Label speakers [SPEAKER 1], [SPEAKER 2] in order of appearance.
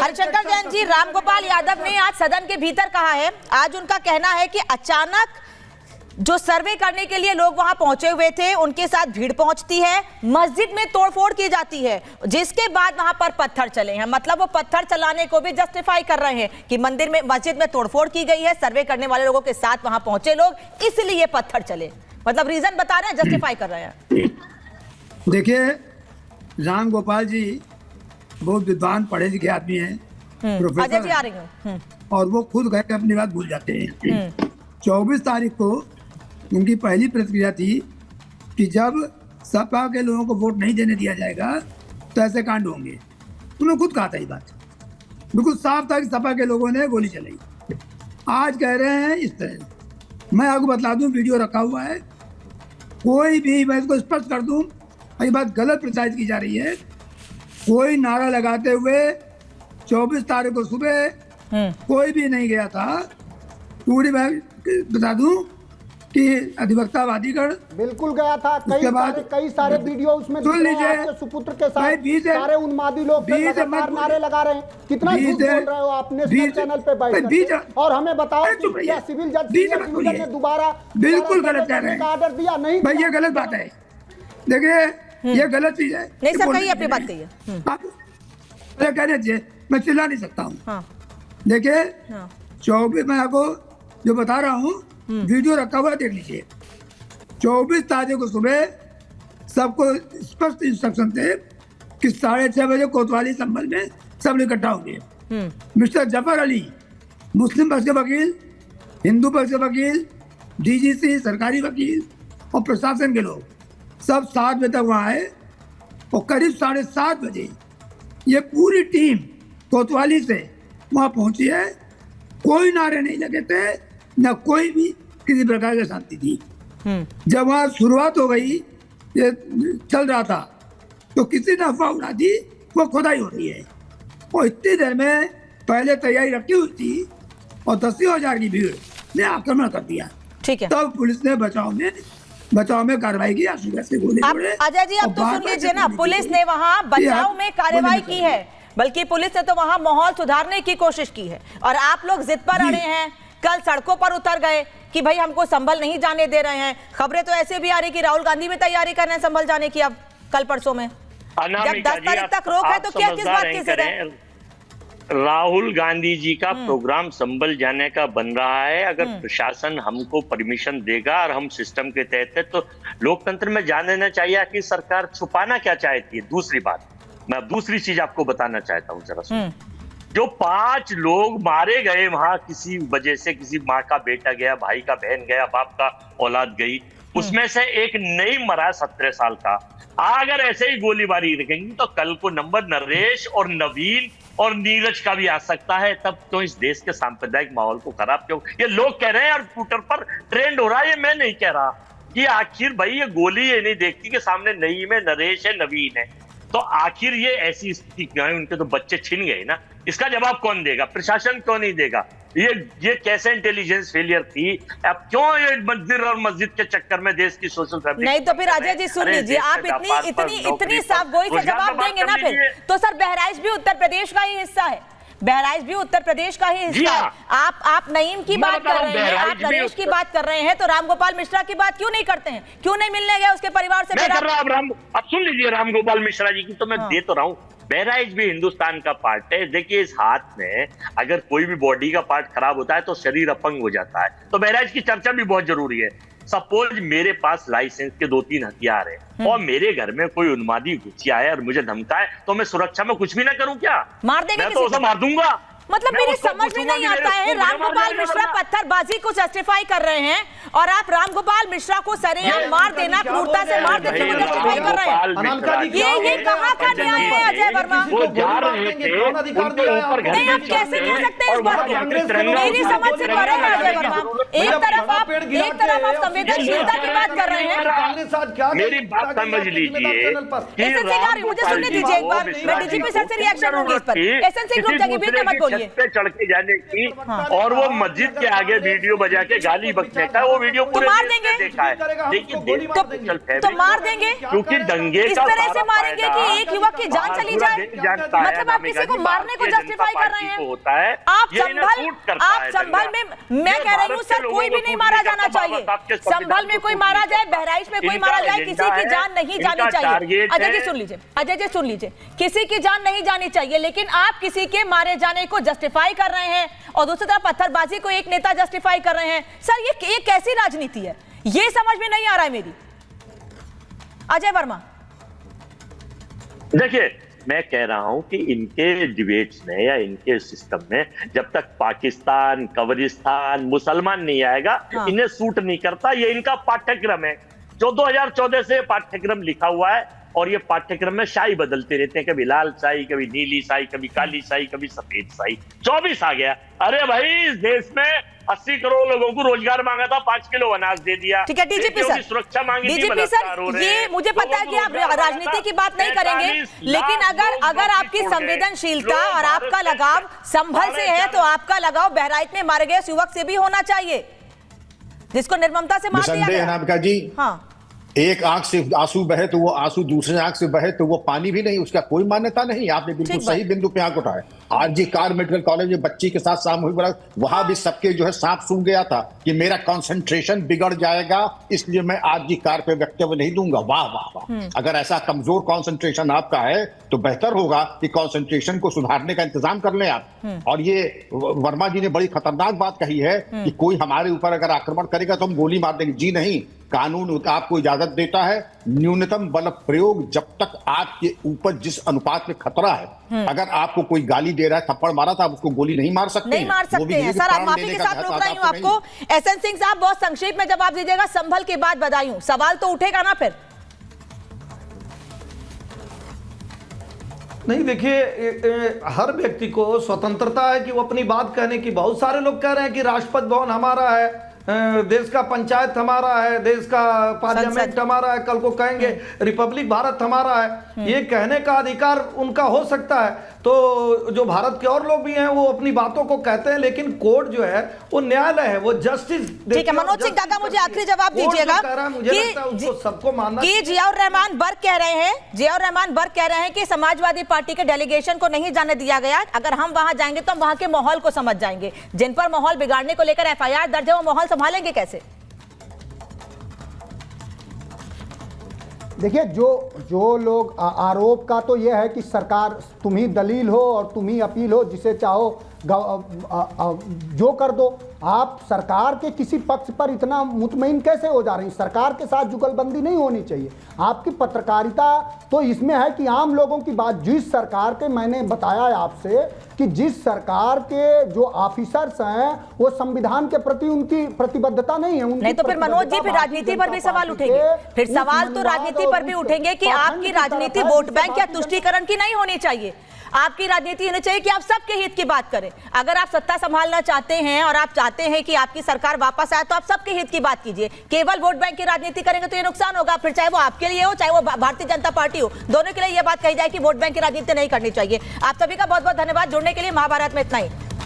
[SPEAKER 1] हरिशंकर जैन जी, रामगोपाल यादव ने आज सदन के भीतर कहा है, आज उनका कहना है कि अचानक जो सर्वे करने के लिए लोग वहां पहुंचे हुए थे उनके साथ भीड़ पहुंचती है, मस्जिद में तोड़फोड़ की जाती है, जिसके बाद वहां पर पत्थर चले हैं। मतलब वो पत्थर चलाने को भी जस्टिफाई कर रहे हैं कि मंदिर में, मस्जिद में तोड़फोड़ की गई है, सर्वे करने वाले लोगों के साथ वहां पहुंचे लोग, इसलिए पत्थर चले। मतलब रीजन बता रहे हैं, जस्टिफाई कर रहे हैं।
[SPEAKER 2] देखिए, राम गोपाल जी बहुत विद्वान पढ़े लिखे आदमी हैं,
[SPEAKER 1] अजय जी आ रही हूँ,
[SPEAKER 2] और वो खुद गए अपनी बात भूल जाते हैं। 24 तारीख को उनकी पहली प्रतिक्रिया थी कि जब सपा के लोगों को वोट नहीं देने दिया जाएगा तो ऐसे कांड होंगे। उन्होंने खुद कहा था ये बात, बिल्कुल साफ था कि सपा के लोगों ने गोली चलाई। आज कह रहे हैं इस तरह। मैं आपको बता दूं, वीडियो रखा हुआ है, कोई भी, मैं इसको स्पष्ट कर दूं, ये बात गलत प्रचारित की जा रही है। कोई नारा लगाते हुए 24 तारीख को सुबह कोई भी नहीं गया था। पूरी मैं बता दूं कि अधिवक्ता वादीगढ़
[SPEAKER 3] बिल्कुल गया था। कई सारे वीडियो उसमें
[SPEAKER 2] सुन लीजिए,
[SPEAKER 3] सुपुत्र के साथ सारे उन्मादी लोग लगातार नारे लगा रहे हैं। कितना झूठ बोल रहे हो आप नेशनल चैनल पे बैठ, और हमें बताओ कि क्या सिविल जज ने दोबारा
[SPEAKER 2] बिल्कुल गलत कह रहे हैं,
[SPEAKER 3] ऑर्डर दिया? नहीं
[SPEAKER 2] भाई, ये गलत बात है। देखिए, ये गलत चीज है।
[SPEAKER 1] नहीं सर, कही अपनी बात कही है।
[SPEAKER 2] कहने दीजिए, मैं चिल्ला नहीं सकता हूँ। देखिए, 24, मैं आपको जो बता रहा हूँ, वीडियो रखा हुआ, देख लीजिए। 24 तारीख को सुबह सबको स्पष्ट इंस्ट्रक्शन थे कि 6:30 बजे कोतवाली संभल में सब इकट्ठा होंगे। मिस्टर जफर अली, मुस्लिम पक्ष के वकील, हिंदू पक्ष के वकील, डीजीसी, सरकारी वकील और प्रशासन के लोग सब 7 बजे तक वहाँ आए, और करीब 7:30 बजे ये पूरी टीम कोतवाली से वहाँ पहुंची है। कोई नारे नहीं लगे थे, न कोई भी किसी प्रकार की शांति थी। जब वहाँ शुरुआत हो गई, ये चल रहा था, तो किसी ने अफवाह उड़ा दी वो खुदाई हो रही है, और इतनी देर में पहले तैयारी रखी हुई थी और 10,000 की भीड़ ने आक्रमण कर दिया।
[SPEAKER 1] ठीक है,
[SPEAKER 2] तब पुलिस ने बचाव में कार्रवाई की।
[SPEAKER 1] अजय जी, अब तो सुन लीजिए ना, पुलिस ने वहाँ बचाव में कार्रवाई की है, बल्कि पुलिस ने तो वहाँ माहौल सुधारने की कोशिश की है, और आप लोग जिद पर अड़े हैं। कल सड़कों पर उतर गए कि भाई हमको संभल नहीं जाने दे रहे हैं। खबरें तो ऐसे भी आ रही कि राहुल गांधी भी तैयारी कर रहे हैं संभल जाने की, अब कल परसों में। जब 10 तारीख तक रोक है तो क्या, किस बात की जिद है?
[SPEAKER 4] राहुल गांधी जी का प्रोग्राम संभल जाने का बन रहा है। अगर प्रशासन हमको परमिशन देगा और हम सिस्टम के तहत है, तो लोकतंत्र में जान लेना चाहिए कि सरकार छुपाना क्या चाहती है। दूसरी बात, मैं दूसरी चीज आपको बताना चाहता हूँ जरा सुन। जो 5 लोग मारे गए वहां किसी वजह से, किसी माँ का बेटा गया, भाई का बहन गया, बाप का औलाद गई, उसमें से एक नहीं मरा 17 साल का। अगर ऐसे ही गोलीबारी रखेंगी तो कल को नंबर नरेश और नवीन और नीरज का भी आ सकता है। तब तो इस देश के सांप्रदायिक माहौल को खराब क्यों? ये लोग कह रहे हैं और ट्विटर पर ट्रेंड हो रहा है, ये मैं नहीं कह रहा कि आखिर भाई ये गोली ये नहीं देखती कि सामने नईम है, नरेश है, नवीन है, तो आखिर ये ऐसी स्थिति क्यों है? उनके तो बच्चे छिन गए ना। इसका जवाब कौन देगा? प्रशासन क्यों नहीं देगा? ये कैसे इंटेलिजेंस फेलियर थी? अब क्यों ये मंदिर और मस्जिद के चक्कर में देश की सोशल फैब्रिक?
[SPEAKER 1] नहीं तो फिर अजय जी सुन लीजिए, आप इतनी साफ गोई से जवाब देंगे ना फिर तो सर, बहराइच भी उत्तर प्रदेश का ही हिस्सा है। बहराइच भी उत्तर प्रदेश का ही हिस्सा है। आप नईम की बात कर रहे हैं, आप नरेश की बात कर रहे हैं, तो रामगोपाल मिश्रा की बात क्यों नहीं करते हैं? क्यों नहीं मिलने गए उसके परिवार से?
[SPEAKER 4] मैं कर रहा हूं। अब सुन लीजिए रामगोपाल मिश्रा जी की तो मैं दे तो रहा हूं। बहराइच भी हिंदुस्तान का पार्ट है। देखिए, इस हाथ में अगर कोई भी बॉडी का पार्ट खराब होता है तो शरीर अपंग हो जाता है, तो बहराइच की चर्चा भी बहुत जरूरी है। सपोज मेरे पास लाइसेंस के 2-3 हथियार है और मेरे घर में कोई उन्मादी घुसिया है और मुझे धमकाए, तो मैं सुरक्षा में कुछ भी ना करूं क्या?
[SPEAKER 1] मार देंगे?
[SPEAKER 4] मैं तो उसे मार दूंगा।
[SPEAKER 1] मतलब मेरी समझ में नहीं आता है, रामगोपाल मिश्रा पत्थरबाजी को जस्टिफाई कर रहे हैं और आप रामगोपाल मिश्रा को सरेआम मार देना, क्रूरता से मार देने को जस्टिफाई कर रहे हैं। ये कहाँ का न्याय है अजय वर्मा? नहीं, आप कैसे कह सकते हैं इस बात को? मेरी समझ से परे है अजय वर्मा। संवेदनशीलता की बात कर रहे हैं।
[SPEAKER 4] मेरी बात समझ लीजिए,
[SPEAKER 1] मुझे सुनने दीजिए एक बार, मैं डीजीपी सर से रिएक्शन लूंगी इस पर। एसएनसी ग्रुप जगह मत बोलिए।
[SPEAKER 4] पे चढ़ के जाने की और वो मस्जिद के आगे वीडियो बजा के गाली बकने का, वो वीडियो पूरे
[SPEAKER 1] मार देंगे,
[SPEAKER 4] देखा है, लेकिन
[SPEAKER 1] तो मार देंगे,
[SPEAKER 4] क्योंकि दंगे
[SPEAKER 1] इस तरह से मारेंगे कि एक युवक की जान चली जाए। मतलब आप किसी को मारने को जस्टिफाई कर रहे हैं। आप संभल में, मैं कह रही हूँ सर, कोई भी नहीं मारा जाना चाहिए। संभल में कोई मारा जाए, बहराइच में कोई मारा जाए, किसी की जान नहीं जानी चाहिए। अजय जी सुन लीजिए, अजय जी सुन लीजिए, किसी की जान नहीं जानी चाहिए, लेकिन आप किसी के मारे जाने को जस्टिफाई कर रहे हैं और दूसरी तरफ पत्थरबाजी को एक नेता जस्टिफाई कर रहे हैं। सर ये कैसी राजनीति है, ये समझ में नहीं आ रहा है मेरी। अजय वर्मा,
[SPEAKER 4] देखिए, मैं कह रहा हूं कि इनके डिबेट्स में या इनके सिस्टम में जब तक पाकिस्तान, कब्रिस्तान, मुसलमान नहीं आएगा, इन्हें सूट नहीं करता। ये इनका पाठ्यक्रम है, जो 2014 से पाठ्यक्रम लिखा हुआ है और ये पाठ्यक्रम में शाही बदलते रहते हैं, कभी लाल शाही, कभी नीली शाही, कभी काली शाही, कभी सफेद शाही। 24 आ गया। अरे भाई, इस देश में 80 करोड़ लोगों को रोजगार मांगा था, 5 किलो अनाज दे दिया।
[SPEAKER 1] ठीक है डीजीपी सर,
[SPEAKER 4] सुरक्षा मांगी थी,
[SPEAKER 1] डीजीपी सर, ये मुझे पता है कि आप राजनीति की बात नहीं करेंगे, लेकिन अगर आपकी संवेदनशीलता और आपका लगाव संभल से है, तो आपका लगाव बहराइच में मारे गए युवक से भी होना चाहिए, जिसको निर्ममता से मार दिया गया।
[SPEAKER 5] जी,
[SPEAKER 1] हाँ,
[SPEAKER 5] एक आंख से आंसू बहे तो वो आंसू दूसरे आंख से बहे तो वो पानी भी नहीं, उसका कोई मान्यता नहीं। आपने बिल्कुल सही बिंदु पे आंख उठाया। आरजी कार मेडिकल कॉलेज में बच्ची के साथ सामूहिक बलात्कार, वहां भी सबके जो है सांप सूंघ गया था कि मेरा कंसंट्रेशन बिगड़ जाएगा, इसलिए मैं आरजी कार पे वक्तव्य नहीं दूंगा। वाह वाह वाह, अगर ऐसा कमजोर कंसंट्रेशन आपका है तो बेहतर होगा कि कंसंट्रेशन को सुधारने का इंतजाम कर लें आप। और ये वर्मा जी ने बड़ी खतरनाक बात कही है कि कोई हमारे ऊपर अगर आक्रमण करेगा तो हम गोली मार देंगे। जी नहीं, कानून आपको इजाजत देता है न्यूनतम बल प्रयोग जब तक आपके ऊपर जिस अनुपात में खतरा है। अगर आपको कोई गाली दे रहा है, थप्पड़ मारा था, आप उसको गोली नहीं मार सकते,
[SPEAKER 1] नहीं मार सकते हैं। सर आप माफी के साथ रोक रही हूं आपको। एसएन सिंह साहब, बहुत संक्षेप में जवाब दीजिएगा, संभल के बाद बधाई। सवाल तो उठेगा ना फिर?
[SPEAKER 6] नहीं, देखिए, हर व्यक्ति को स्वतंत्रता है कि वो अपनी बात कहने की। बहुत सारे लोग कह रहे हैं कि राष्ट्रपति भवन हमारा है, देश का पंचायत हमारा है, देश का पार्लियामेंट हमारा है, कल को कहेंगे रिपब्लिक भारत हमारा है। ये कहने का अधिकार उनका हो सकता है। तो जो भारत के और लोग भी हैं वो अपनी बातों को कहते हैं, लेकिन कोर्ट जो है वो न्यायालय है, वो जस्टिस।
[SPEAKER 1] ठीक है मनोज सिंह काका, मुझे आखिरी जवाब दीजिएगा
[SPEAKER 6] कि सबको मानना
[SPEAKER 1] कि जियाउर रहमान बर्क कह रहे हैं कि समाजवादी पार्टी के डेलीगेशन को नहीं जाने दिया गया। अगर हम वहां जाएंगे तो हम वहां के माहौल को समझ जाएंगे। जिन पर माहौल बिगाड़ने को लेकर एफआईआर दर्ज है, वो माहौल संभालेंगे कैसे?
[SPEAKER 3] देखिए, जो लोग आरोप का तो यह है कि सरकार, तुम ही दलील हो और तुम ही अपील हो, जिसे चाहो जो कर दो। आप सरकार के किसी पक्ष पर इतना मुतमईन कैसे हो जा रही हैं? सरकार के साथ जुगलबंदी नहीं होनी चाहिए। आपकी पत्रकारिता तो इसमें है कि आम लोगों की बात, जिस सरकार के, मैंने बताया है आपसे कि जिस सरकार के जो ऑफिसर्स हैं वो संविधान के प्रति उनकी प्रतिबद्धता नहीं है।
[SPEAKER 1] नहीं तो फिर मनोज जी, फिर राजनीति पर भी सवाल उठेंगे। फिर सवाल तो राजनीति पर भी उठेंगे कि आपकी राजनीति वोट बैंक या तुष्टीकरण की नहीं होनी चाहिए। आपकी राजनीति होनी चाहिए कि आप सबके हित की बात करें। अगर आप सत्ता संभालना चाहते हैं और आप चाहते हैं कि आपकी सरकार वापस आए, तो आप सबके हित की बात कीजिए। केवल वोट बैंक की राजनीति करेंगे तो ये नुकसान होगा। फिर चाहे वो आपके लिए हो, चाहे वो भारतीय जनता पार्टी हो, दोनों के लिए यह बात कही जाए कि वोट बैंक की राजनीति नहीं करनी चाहिए। आप सभी का बहुत बहुत धन्यवाद। जुड़ने के लिए महाभारत में इतना ही।